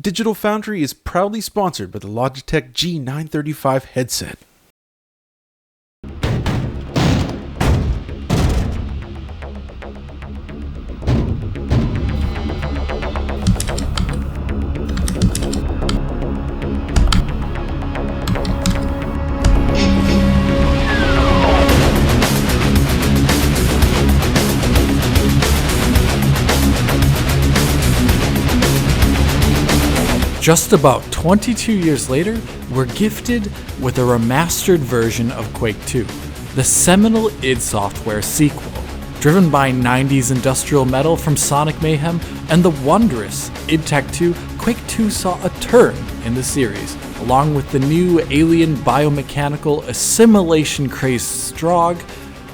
Digital Foundry is proudly sponsored by the Logitech G935 headset. Just about 22 years later, we're gifted with a remastered version of Quake 2, the seminal id Software sequel. Driven by 90s industrial metal from Sonic Mayhem and the wondrous id Tech 2, Quake 2 saw a turn in the series. Along with the new alien biomechanical assimilation-crazed Strogg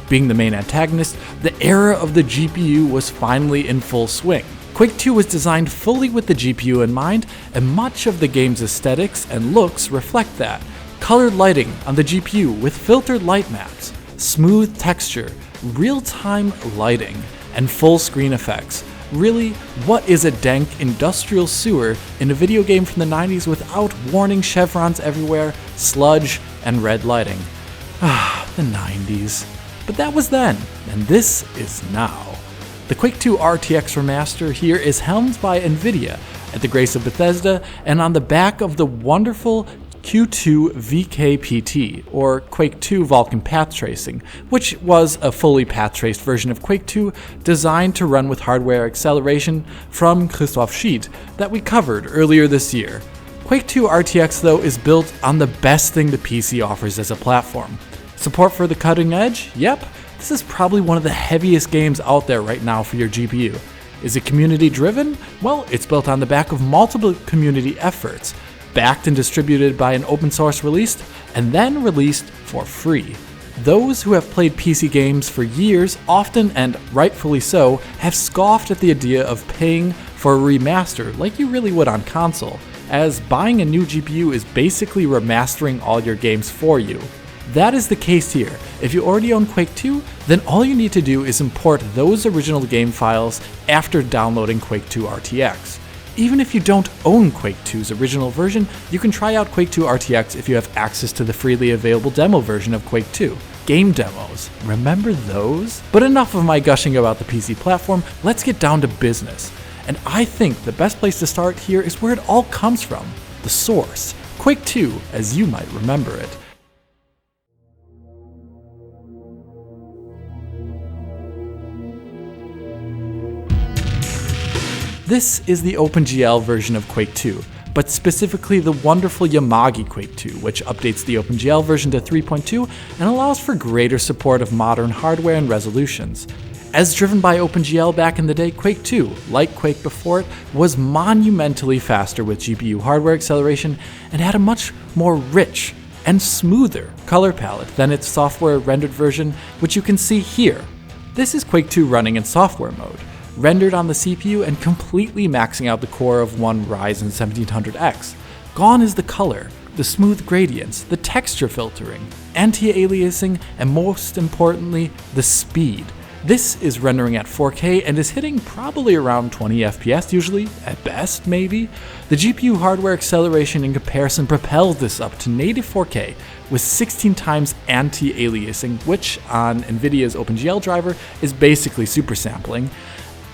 being the main antagonist, the era of the GPU was finally in full swing. Quake 2 was designed fully with the GPU in mind, and much of the game's aesthetics and looks reflect that. Colored lighting on the GPU with filtered light maps, smooth texture, real-time lighting, and full-screen effects. Really, what is a dank industrial sewer in a video game from the 90s without warning chevrons everywhere, sludge, and red lighting? Ah, the 90s. But that was then, and this is now. The Quake 2 RTX remaster here is helmed by NVIDIA at the grace of Bethesda and on the back of the wonderful Q2 VKPT, or Quake 2 Vulkan Path Tracing, which was a fully path-traced version of Quake 2 designed to run with hardware acceleration from Christoph Schied that we covered earlier this year. Quake 2 RTX, though, is built on the best thing the PC offers as a platform. Support for the cutting edge? Yep. This is probably one of the heaviest games out there right now for your GPU. Is it community driven? Well, it's built on the back of multiple community efforts, backed and distributed by an open source release, and then released for free. Those who have played PC games for years, often and rightfully so, have scoffed at the idea of paying for a remaster like you really would on console, as buying a new GPU is basically remastering all your games for you. That is the case here. If you already own Quake 2, then all you need to do is import those original game files after downloading Quake 2 RTX. Even if you don't own Quake 2's original version, you can try out Quake 2 RTX if you have access to the freely available demo version of Quake 2. Game demos, remember those? But enough of my gushing about the PC platform, let's get down to business. And I think the best place to start here is where it all comes from, the source. Quake 2, as you might remember it. This is the OpenGL version of Quake 2, but specifically the wonderful Yamagi Quake 2, which updates the OpenGL version to 3.2 and allows for greater support of modern hardware and resolutions. As driven by OpenGL back in the day, Quake 2, like Quake before it, was monumentally faster with GPU hardware acceleration and had a much more rich and smoother color palette than its software rendered version, which you can see here. This is Quake 2 running in software mode, rendered on the CPU and completely maxing out the core of one Ryzen 1700X. Gone is the color, the smooth gradients, the texture filtering, anti-aliasing, and most importantly, the speed. This is rendering at 4K and is hitting probably around 20 FPS usually, at best maybe. The GPU hardware acceleration in comparison propels this up to native 4K with 16 times anti-aliasing, which on NVIDIA's OpenGL driver is basically super sampling,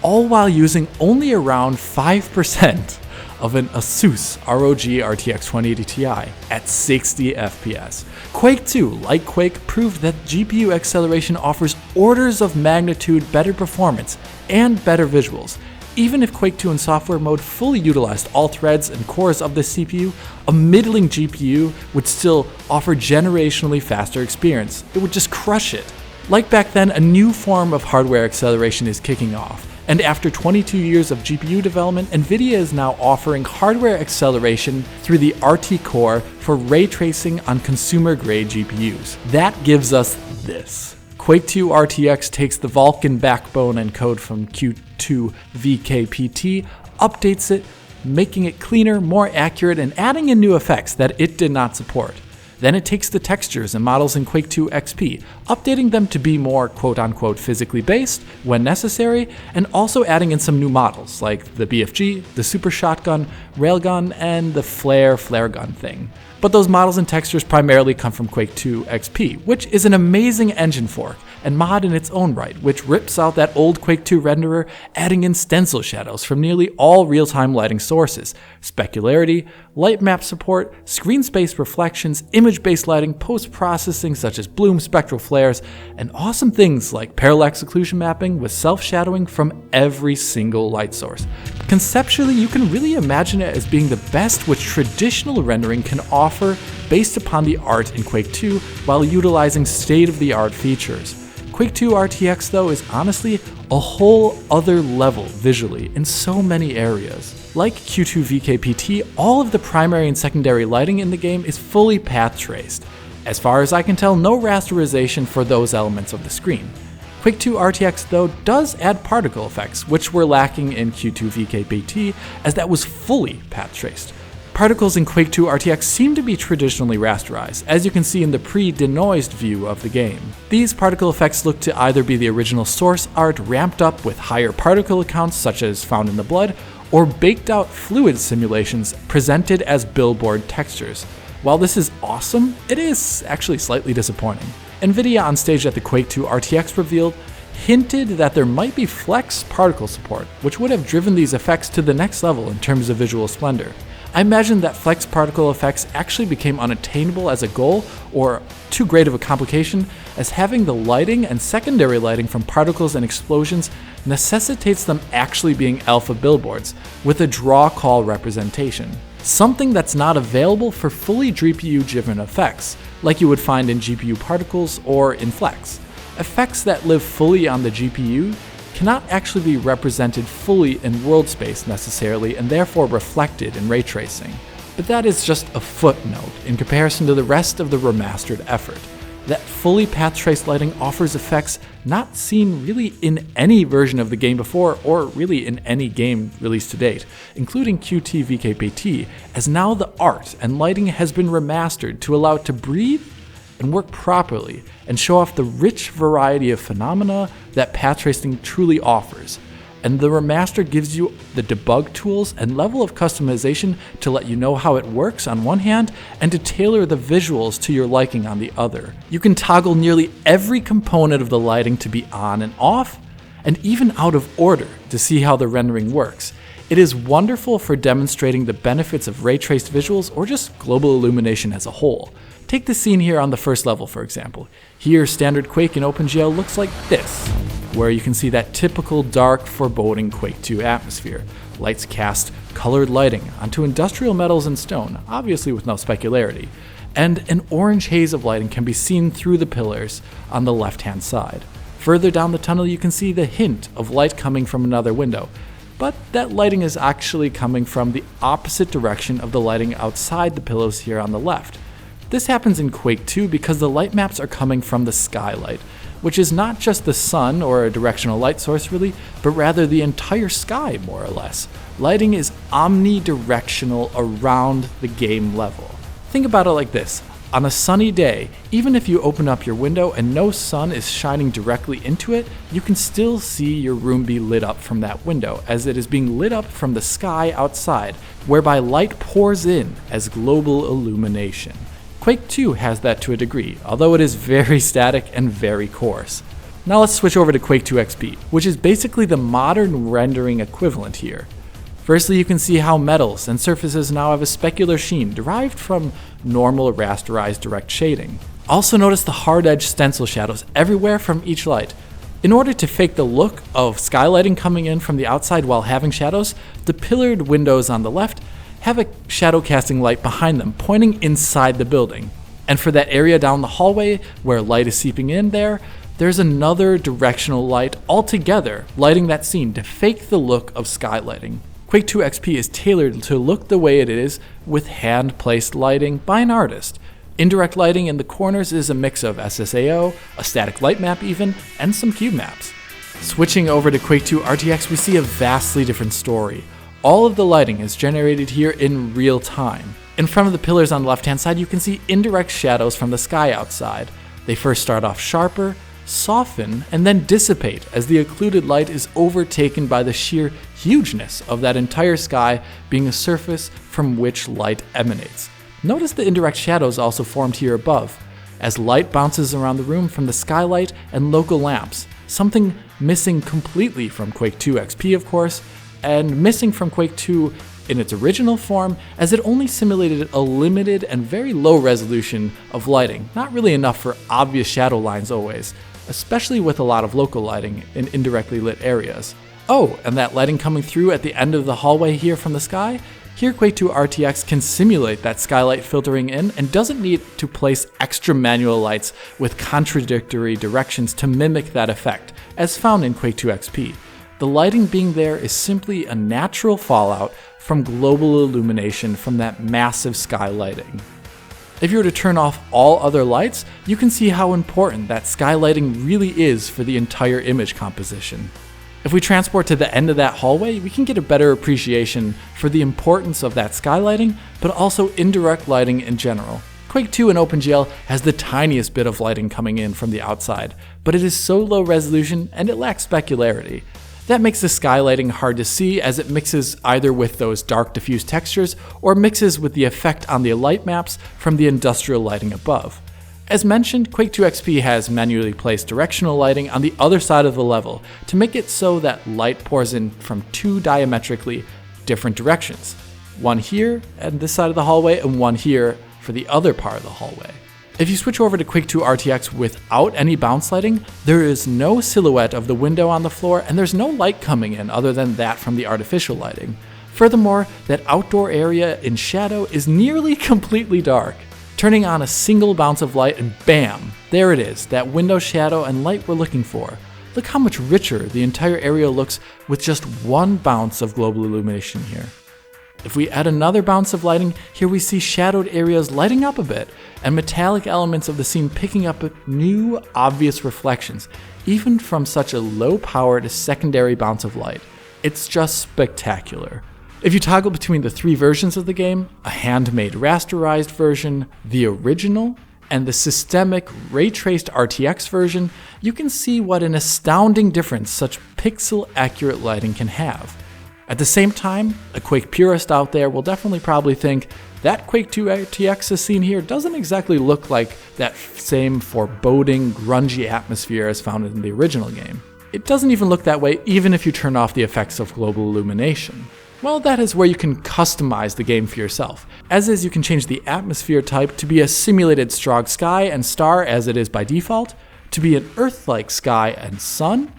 all while using only around 5% of an Asus ROG RTX 2080 Ti at 60 FPS. Quake 2, like Quake, proved that GPU acceleration offers orders of magnitude better performance and better visuals. Even if Quake 2 in software mode fully utilized all threads and cores of the CPU, a middling GPU would still offer generationally faster experience. It would just crush it. Like back then, a new form of hardware acceleration is kicking off. And after 22 years of GPU development, NVIDIA is now offering hardware acceleration through the RT Core for ray tracing on consumer-grade GPUs. That gives us this. Quake 2 RTX takes the Vulkan backbone and code from Q2 VKPT, updates it, making it cleaner, more accurate, and adding in new effects that it did not support. Then it takes the textures and models in Quake 2 XP, updating them to be more quote-unquote physically based when necessary, and also adding in some new models like the BFG, the Super Shotgun, Railgun, and the Flare gun thing. But those models and textures primarily come from Quake 2 XP, which is an amazing engine fork and mod in its own right, which rips out that old Quake 2 renderer, adding in stencil shadows from nearly all real-time lighting sources, specularity, light map support, screen space reflections, image-based lighting, post-processing such as bloom, spectral flares, and awesome things like parallax occlusion mapping with self-shadowing from every single light source. Conceptually, you can really imagine it as being the best which traditional rendering can offer based upon the art in Quake 2 while utilizing state-of-the-art features. Quake 2 RTX, though, is honestly a whole other level visually in so many areas. Like Q2 VKPT, all of the primary and secondary lighting in the game is fully path traced. As far as I can tell, no rasterization for those elements of the screen. Quake 2 RTX, though, does add particle effects, which were lacking in Q2 VKPT, as that was fully path traced. Particles in Quake 2 RTX seem to be traditionally rasterized, as you can see in the pre-denoised view of the game. These particle effects look to either be the original source art ramped up with higher particle counts such as found in the blood, or baked out fluid simulations presented as billboard textures. While this is awesome, it is actually slightly disappointing. Nvidia on stage at the Quake 2 RTX reveal hinted that there might be flex particle support, which would have driven these effects to the next level in terms of visual splendor. I imagine that flex particle effects actually became unattainable as a goal, or too great of a complication, as having the lighting and secondary lighting from particles and explosions necessitates them actually being alpha billboards, with a draw call representation. Something that's not available for fully GPU-driven effects, like you would find in GPU particles or in flex. Effects that live fully on the GPU cannot actually be represented fully in world space necessarily, and therefore reflected in ray tracing. But that is just a footnote in comparison to the rest of the remastered effort. That fully path traced lighting offers effects not seen really in any version of the game before, or really in any game released to date, including QT VKPT, as now the art and lighting has been remastered to allow it to breathe and work properly, and show off the rich variety of phenomena that path tracing truly offers. And the remaster gives you the debug tools and level of customization to let you know how it works on one hand, and to tailor the visuals to your liking on the other. You can toggle nearly every component of the lighting to be on and off, and even out of order to see how the rendering works. It is wonderful for demonstrating the benefits of ray traced visuals or just global illumination as a whole. Take the scene here on the first level, for example. Here, standard Quake in OpenGL looks like this, where you can see that typical dark, foreboding Quake 2 atmosphere. Lights cast colored lighting onto industrial metals and stone, obviously with no specularity, and an orange haze of lighting can be seen through the pillars on the left-hand side. Further down the tunnel, you can see the hint of light coming from another window, but that lighting is actually coming from the opposite direction of the lighting outside the pillars here on the left. This happens in Quake 2 because the light maps are coming from the skylight, which is not just the sun or a directional light source really, but rather the entire sky more or less. Lighting is omnidirectional around the game level. Think about it like this. On a sunny day, even if you open up your window and no sun is shining directly into it, you can still see your room be lit up from that window, as it is being lit up from the sky outside, whereby light pours in as global illumination. Quake 2 has that to a degree, although it is very static and very coarse. Now let's switch over to Quake 2 XP, which is basically the modern rendering equivalent here. Firstly, you can see how metals and surfaces now have a specular sheen derived from normal rasterized direct shading. Also notice the hard edge stencil shadows everywhere from each light. In order to fake the look of skylighting coming in from the outside while having shadows, the pillared windows on the left have a shadow casting light behind them pointing inside the building. And for that area down the hallway where light is seeping in there's another directional light altogether lighting that scene to fake the look of skylighting. Quake 2 XP is tailored to look the way it is with hand-placed lighting by an artist. Indirect lighting in the corners is a mix of SSAO, a static light map even, and some cube maps. Switching over to Quake 2 RTX, we see a vastly different story. All of the lighting is generated here in real time. In front of the pillars on the left hand side, you can see indirect shadows from the sky outside. They first start off sharper, soften, and then dissipate as the occluded light is overtaken by the sheer hugeness of that entire sky being a surface from which light emanates. Notice the indirect shadows also formed here above, as light bounces around the room from the skylight and local lamps, something missing completely from Quake 2 XP of course, and missing from Quake 2 in its original form, as it only simulated a limited and very low resolution of lighting, not really enough for obvious shadow lines always, especially with a lot of local lighting in indirectly lit areas. Oh, and that lighting coming through at the end of the hallway here from the sky? Here Quake 2 RTX can simulate that skylight filtering in and doesn't need to place extra manual lights with contradictory directions to mimic that effect, as found in Quake 2 XP. The lighting being there is simply a natural fallout from global illumination from that massive sky lighting. If you were to turn off all other lights, you can see how important that sky lighting really is for the entire image composition. If we transport to the end of that hallway, we can get a better appreciation for the importance of that sky lighting, but also indirect lighting in general. Quake 2 in OpenGL has the tiniest bit of lighting coming in from the outside, but it is so low resolution and it lacks specularity. That makes the sky lighting hard to see as it mixes either with those dark diffuse textures or mixes with the effect on the light maps from the industrial lighting above. As mentioned, Quake 2 XP has manually placed directional lighting on the other side of the level to make it so that light pours in from two diametrically different directions. One here at this side of the hallway and one here for the other part of the hallway. If you switch over to Quake 2 RTX without any bounce lighting, there is no silhouette of the window on the floor and there's no light coming in other than that from the artificial lighting. Furthermore, that outdoor area in shadow is nearly completely dark. Turning on a single bounce of light and bam, there it is, that window shadow and light we're looking for. Look how much richer the entire area looks with just one bounce of global illumination here. If we add another bounce of lighting, here we see shadowed areas lighting up a bit, and metallic elements of the scene picking up new, obvious reflections, even from such a low-powered secondary bounce of light. It's just spectacular. If you toggle between the three versions of the game, a handmade rasterized version, the original, and the systemic ray-traced RTX version, you can see what an astounding difference such pixel-accurate lighting can have. At the same time, a Quake purist out there will definitely probably think that Quake 2 RTX is seen here doesn't exactly look like that same foreboding, grungy atmosphere as found in the original game. It doesn't even look that way even if you turn off the effects of global illumination. Well, that is where you can customize the game for yourself. As is, you can change the atmosphere type to be a simulated strong sky and star as it is by default, to be an Earth-like sky and sun,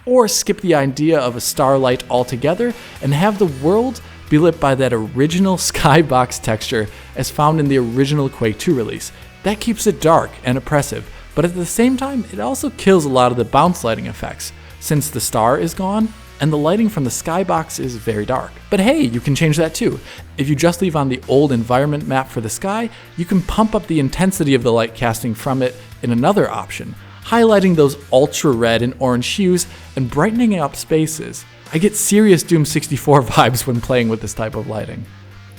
or skip the idea of a starlight altogether and have the world be lit by that original skybox texture as found in the original Quake 2 release. That keeps it dark and oppressive, but at the same time, it also kills a lot of the bounce lighting effects, since the star is gone and the lighting from the skybox is very dark. But hey, you can change that too. If you just leave on the old environment map for the sky, you can pump up the intensity of the light casting from it in another option, highlighting those ultra red and orange hues and brightening up spaces. I get serious Doom 64 vibes when playing with this type of lighting.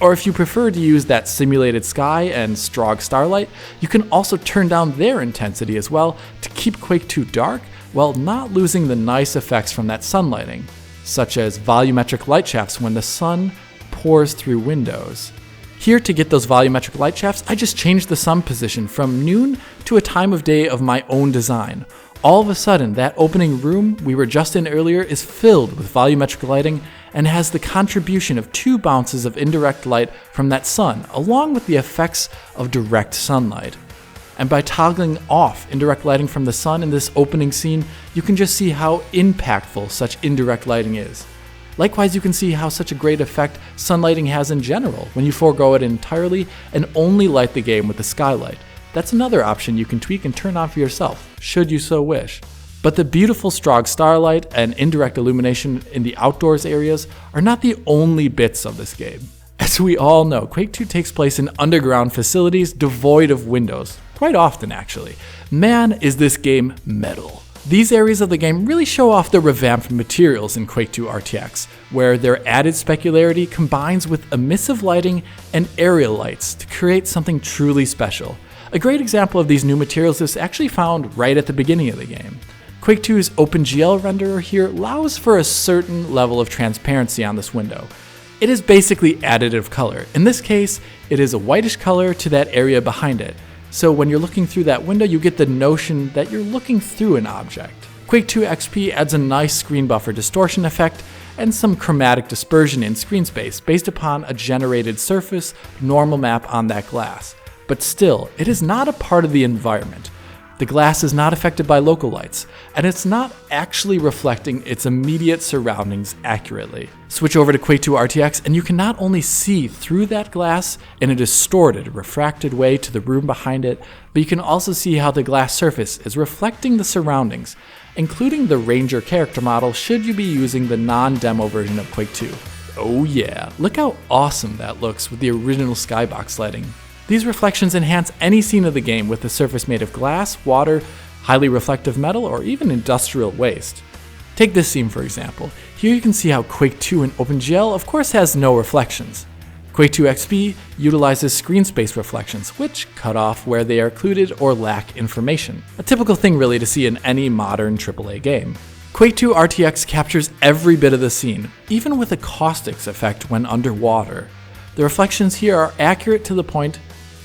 Or if you prefer to use that simulated sky and strong starlight, you can also turn down their intensity as well to keep Quake 2 dark while not losing the nice effects from that sun lighting, such as volumetric light shafts when the sun pours through windows. Here, to get those volumetric light shafts, I just changed the sun position from noon to a time of day of my own design. All of a sudden, that opening room we were just in earlier is filled with volumetric lighting and has the contribution of two bounces of indirect light from that sun, along with the effects of direct sunlight. And by toggling off indirect lighting from the sun in this opening scene, you can just see how impactful such indirect lighting is. Likewise, you can see how such a great effect sun lighting has in general when you forego it entirely and only light the game with the skylight. That's another option you can tweak and turn on for yourself, should you so wish. But the beautiful strong starlight and indirect illumination in the outdoors areas are not the only bits of this game. As we all know, Quake 2 takes place in underground facilities devoid of windows, quite often actually. Man, is this game metal. These areas of the game really show off the revamped materials in Quake 2 RTX, where their added specularity combines with emissive lighting and aerial lights to create something truly special. A great example of these new materials is actually found right at the beginning of the game. Quake 2's OpenGL renderer here allows for a certain level of transparency on this window. It is basically additive color. In this case, it is a whitish color to that area behind it. So when you're looking through that window, you get the notion that you're looking through an object. Quake 2 XP adds a nice screen buffer distortion effect and some chromatic dispersion in screen space based upon a generated surface normal map on that glass. But still, it is not a part of the environment. The glass is not affected by local lights, and it's not actually reflecting its immediate surroundings accurately. Switch over to Quake 2 RTX and you can not only see through that glass in a distorted, refracted way to the room behind it, but you can also see how the glass surface is reflecting the surroundings, including the Ranger character model should you be using the non-demo version of Quake 2. Oh yeah, look how awesome that looks with the original skybox lighting. These reflections enhance any scene of the game with a surface made of glass, water, highly reflective metal, or even industrial waste. Take this scene for example. Here you can see how Quake 2 in OpenGL of course has no reflections. Quake 2 XP utilizes screen space reflections, which cut off where they are occluded or lack information. A typical thing really to see in any modern AAA game. Quake 2 RTX captures every bit of the scene, even with a caustics effect when underwater. The reflections here are accurate to the point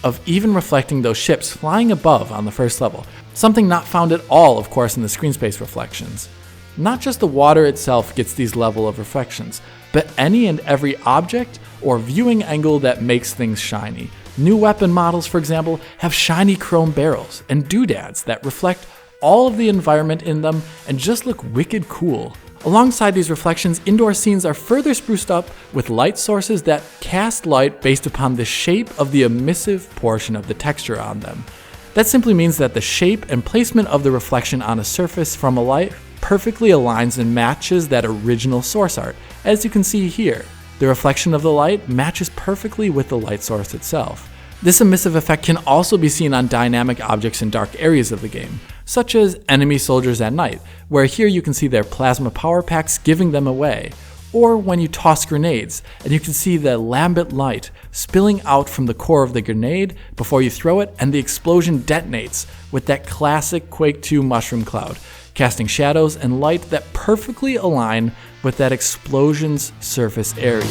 of even reflecting those ships flying above on the first level, something not found at all, of course, in the screen space reflections. Not just the water itself gets these level of reflections, but any and every object or viewing angle that makes things shiny. New weapon models, for example, have shiny chrome barrels and doodads that reflect all of the environment in them and just look wicked cool. Alongside these reflections, indoor scenes are further spruced up with light sources that cast light based upon the shape of the emissive portion of the texture on them. That simply means that the shape and placement of the reflection on a surface from a light perfectly aligns and matches that original source art, as you can see here. The reflection of the light matches perfectly with the light source itself. This emissive effect can also be seen on dynamic objects in dark areas of the game, such as enemy soldiers at night, where here you can see their plasma power packs giving them away, or when you toss grenades and you can see the lambent light spilling out from the core of the grenade before you throw it, and the explosion detonates with that classic Quake 2 mushroom cloud, casting shadows and light that perfectly align with that explosion's surface area.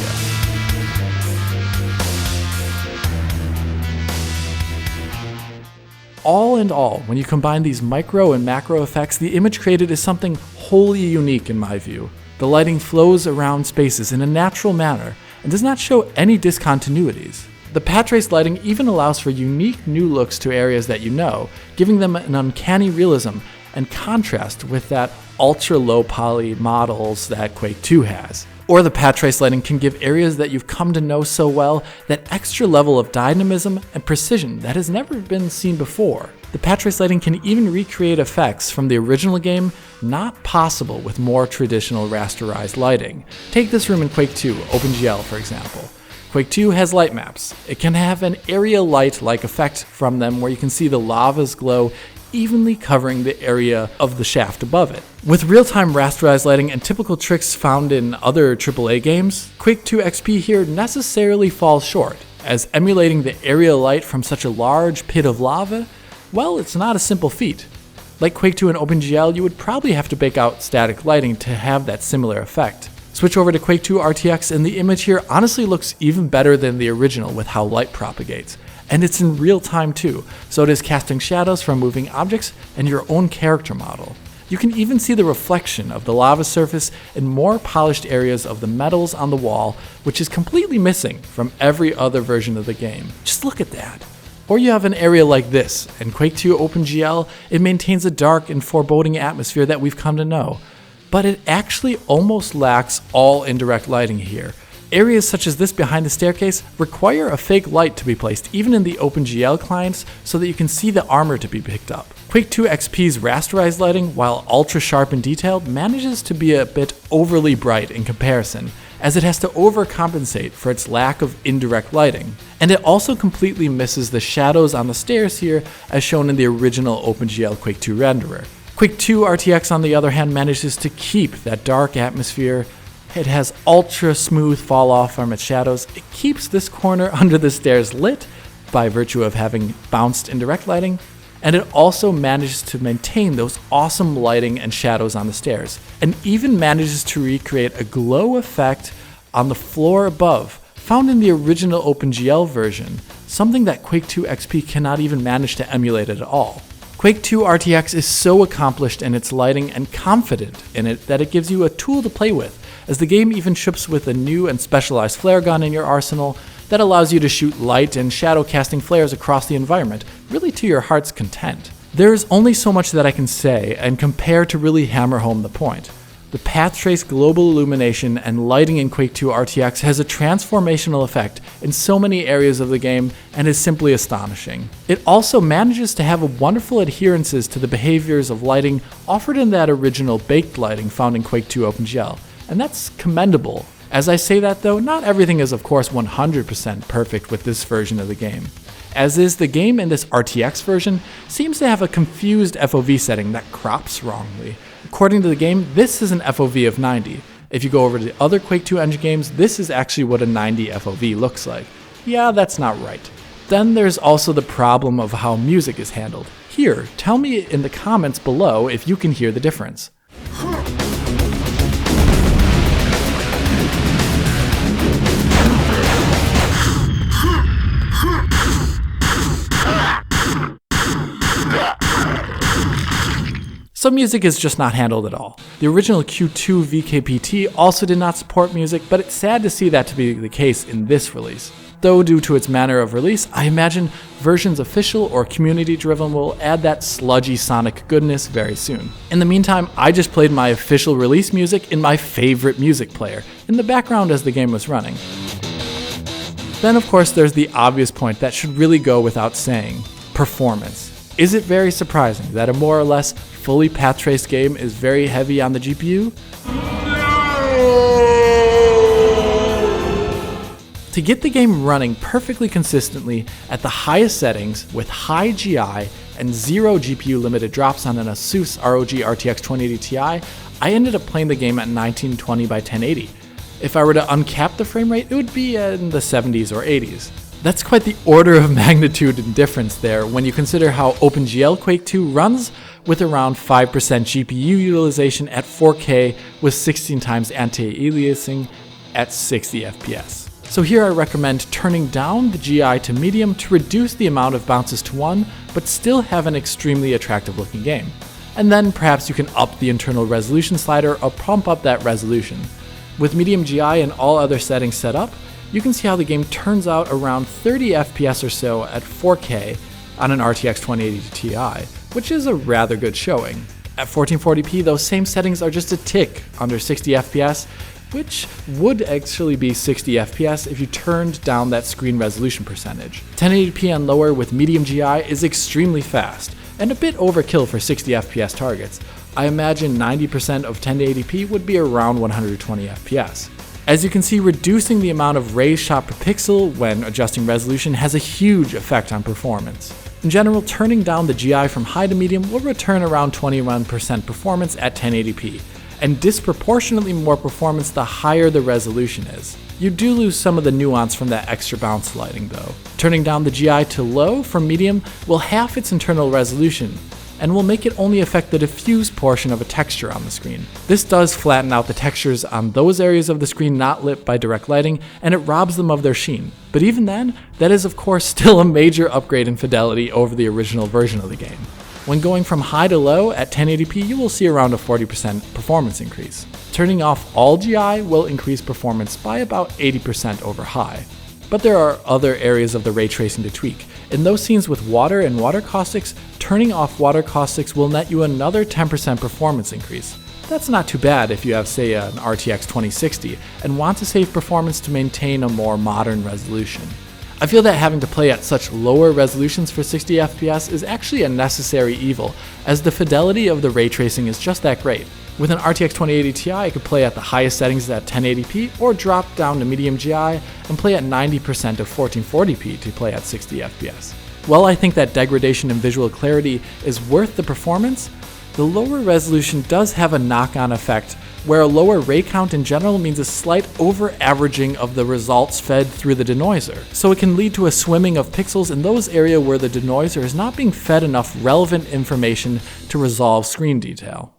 All in all, when you combine these micro and macro effects, the image created is something wholly unique in my view. The lighting flows around spaces in a natural manner and does not show any discontinuities. The patch trace lighting even allows for unique new looks to areas that you know, giving them an uncanny realism and contrast with that ultra low poly models that Quake 2 has. Or the patch trace lighting can give areas that you've come to know so well that extra level of dynamism and precision that has never been seen before. The patch trace lighting can even recreate effects from the original game not possible with more traditional rasterized lighting. Take this room in Quake 2, OpenGL for example. Quake 2 has light maps. It can have an area light-like effect from them where you can see the lava's glow evenly covering the area of the shaft above it. With real-time rasterized lighting and typical tricks found in other AAA games, Quake 2 XP here necessarily falls short, as emulating the area light from such a large pit of lava, well, it's not a simple feat. Like Quake 2 and OpenGL, you would probably have to bake out static lighting to have that similar effect. Switch over to Quake 2 RTX and the image here honestly looks even better than the original with how light propagates. And it's in real time too, so it is casting shadows from moving objects and your own character model. You can even see the reflection of the lava surface in more polished areas of the metals on the wall, which is completely missing from every other version of the game. Just look at that. Or you have an area like this. In Quake 2 OpenGL, it maintains a dark and foreboding atmosphere that we've come to know. But it actually almost lacks all indirect lighting here. Areas such as this behind the staircase require a fake light to be placed even in the OpenGL clients so that you can see the armor to be picked up. Quake 2 XP's rasterized lighting, while ultra sharp and detailed, manages to be a bit overly bright in comparison, as it has to overcompensate for its lack of indirect lighting. And it also completely misses the shadows on the stairs here as shown in the original OpenGL Quake 2 renderer. Quake 2 RTX on the other hand manages to keep that dark atmosphere It has ultra smooth fall off from its shadows. It keeps this corner under the stairs lit by virtue of having bounced indirect lighting, and it also manages to maintain those awesome lighting and shadows on the stairs, and even manages to recreate a glow effect on the floor above, found in the original OpenGL version, something that Quake 2 XP cannot even manage to emulate at all. Quake 2 RTX is so accomplished in its lighting and confident in it that it gives you a tool to play with, as the game even ships with a new and specialized flare gun in your arsenal that allows you to shoot light and shadow casting flares across the environment, really to your heart's content. There is only so much that I can say and compare to really hammer home the point. The path trace global illumination and lighting in Quake 2 RTX has a transformational effect in so many areas of the game and is simply astonishing. It also manages to have wonderful adherences to the behaviors of lighting offered in that original baked lighting found in Quake 2 OpenGL, and that's commendable. As I say that though, not everything is of course 100% perfect with this version of the game. As is, the game in this RTX version seems to have a confused FOV setting that crops wrongly. According to the game, this is an FOV of 90. If you go over to the other Quake 2 engine games, this is actually what a 90 FOV looks like. Yeah, that's not right. Then there's also the problem of how music is handled. Here, tell me in the comments below if you can hear the difference. So music is just not handled at all. The original Q2 VKPT also did not support music, but it's sad to see that to be the case in this release. Though due to its manner of release, I imagine versions official or community driven will add that sludgy sonic goodness very soon. In the meantime, I just played my official release music in my favorite music player, in the background as the game was running. Then of course there's the obvious point that should really go without saying: performance. Is it very surprising that a more or less fully path traced game is very heavy on the GPU? To get the game running perfectly consistently at the highest settings with high GI and zero GPU limited drops on an Asus ROG RTX 2080 Ti, I ended up playing the game at 1920 by 1080. If I were to uncap the frame rate, it would be in the 70s or 80s. That's quite the order of magnitude and difference there when you consider how OpenGL Quake 2 runs with around 5% GPU utilization at 4K with 16 times anti-aliasing at 60 FPS. So here I recommend turning down the GI to medium to reduce the amount of bounces to 1, but still have an extremely attractive looking game. And then perhaps you can up the internal resolution slider or pump up that resolution. With medium GI and all other settings set up, you can see how the game turns out around 30 FPS or so at 4K on an RTX 2080 Ti, which is a rather good showing. At 1440p, those same settings are just a tick under 60 FPS, which would actually be 60 FPS if you turned down that screen resolution percentage. 1080p and lower with medium GI is extremely fast, and a bit overkill for 60 FPS targets. I imagine 90% of 1080p would be around 120 FPS. As you can see, reducing the amount of rays shot per pixel when adjusting resolution has a huge effect on performance. In general, turning down the GI from high to medium will return around 21% performance at 1080p, and disproportionately more performance the higher the resolution is. You do lose some of the nuance from that extra bounce lighting though. Turning down the GI to low from medium will half its internal resolution, and will make it only affect the diffuse portion of a texture on the screen. This does flatten out the textures on those areas of the screen not lit by direct lighting, and it robs them of their sheen. But even then, that is of course still a major upgrade in fidelity over the original version of the game. When going from high to low at 1080p, you will see around a 40% performance increase. Turning off all GI will increase performance by about 80% over high. But there are other areas of the ray tracing to tweak. In those scenes with water and water caustics, turning off water caustics will net you another 10% performance increase. That's not too bad if you have, say, an RTX 2060 and want to save performance to maintain a more modern resolution. I feel that having to play at such lower resolutions for 60 FPS is actually a necessary evil, as the fidelity of the ray tracing is just that great. With an RTX 2080 Ti, I could play at the highest settings at 1080p or drop down to medium GI and play at 90% of 1440p to play at 60 FPS. While I think that degradation in visual clarity is worth the performance, The lower resolution does have a knock-on effect, where a lower ray count in general means a slight over-averaging of the results fed through the denoiser, so it can lead to a swimming of pixels in those areas where the denoiser is not being fed enough relevant information to resolve screen detail.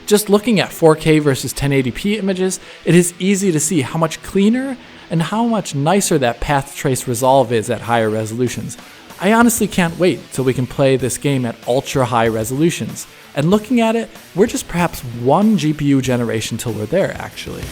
Just looking at 4K versus 1080p images, it is easy to see how much cleaner and how much nicer that path trace resolve is at higher resolutions. I honestly can't wait till we can play this game at ultra high resolutions. And looking at it, we're just perhaps one GPU generation till we're there, actually.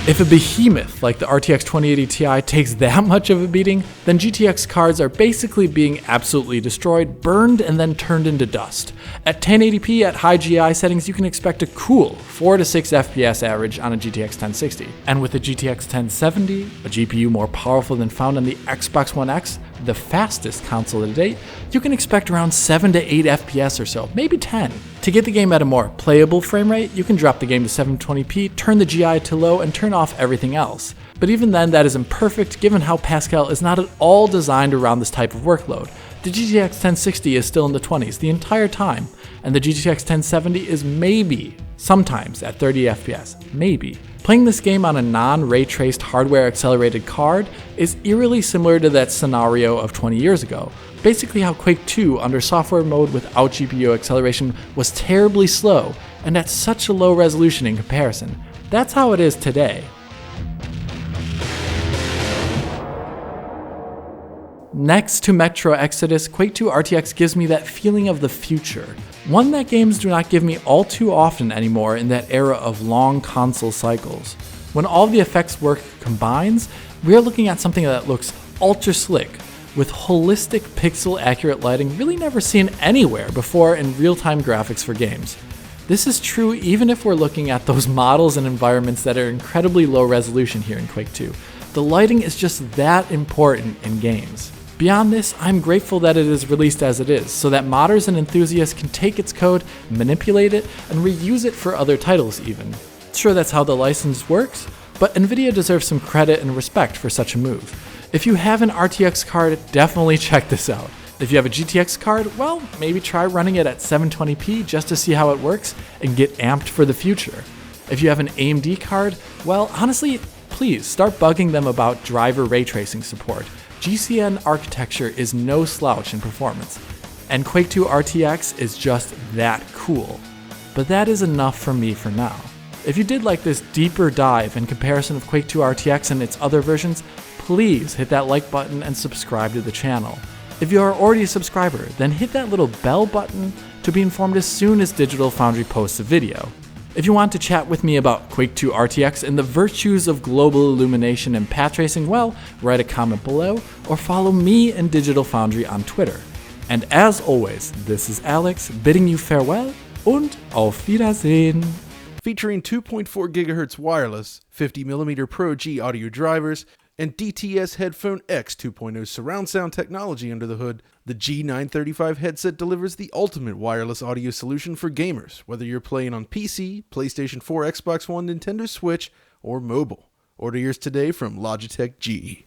If a behemoth like the RTX 2080 Ti takes that much of a beating, then GTX cards are basically being absolutely destroyed, burned, and then turned into dust. At 1080p at high GI settings, you can expect a cool 4 to 6 FPS average on a GTX 1060. And with a GTX 1070, a GPU more powerful than found on the Xbox One X, the fastest console to date, you can expect around 7 to 8 FPS or so, maybe 10. To get the game at a more playable frame rate, you can drop the game to 720p, turn the GI to low, and turn off everything else. But even then, that is imperfect given how Pascal is not at all designed around this type of workload. The GTX 1060 is still in the 20s the entire time, and the GTX 1070 is maybe, sometimes at 30 FPS, maybe. Playing this game on a non-ray traced hardware accelerated card is eerily similar to that scenario of 20 years ago. Basically how Quake 2 under software mode without GPU acceleration was terribly slow and at such a low resolution in comparison. That's how it is today. Next to Metro Exodus, Quake 2 RTX gives me that feeling of the future. One that games do not give me all too often anymore in that era of long console cycles. When all the effects work combines, we are looking at something that looks ultra slick, with holistic pixel accurate lighting really never seen anywhere before in real-time graphics for games. This is true even if we're looking at those models and environments that are incredibly low resolution here in Quake 2. The lighting is just that important in games. Beyond this, I'm grateful that it is released as it is, so that modders and enthusiasts can take its code, manipulate it, and reuse it for other titles even. Sure, that's how the license works, but Nvidia deserves some credit and respect for such a move. If you have an RTX card, definitely check this out. If you have a GTX card, well, maybe try running it at 720p just to see how it works and get amped for the future. If you have an AMD card, well, honestly, please start bugging them about driver ray tracing support. GCN architecture is no slouch in performance, and Quake 2 RTX is just that cool. But that is enough from me for now. If you did like this deeper dive in comparison of Quake 2 RTX and its other versions, please hit that like button and subscribe to the channel. If you are already a subscriber, then hit that little bell button to be informed as soon as Digital Foundry posts a video. If you want to chat with me about Quake 2 RTX and the virtues of global illumination and path tracing, well, write a comment below or follow me and Digital Foundry on Twitter. And as always, this is Alex bidding you farewell und auf Wiedersehen. Featuring 2.4 GHz wireless, 50mm Pro G audio drivers, and DTS Headphone X 2.0 surround sound technology under the hood, the G935 headset delivers the ultimate wireless audio solution for gamers, whether you're playing on PC, PlayStation 4, Xbox One, Nintendo Switch, or mobile. Order yours today from Logitech G.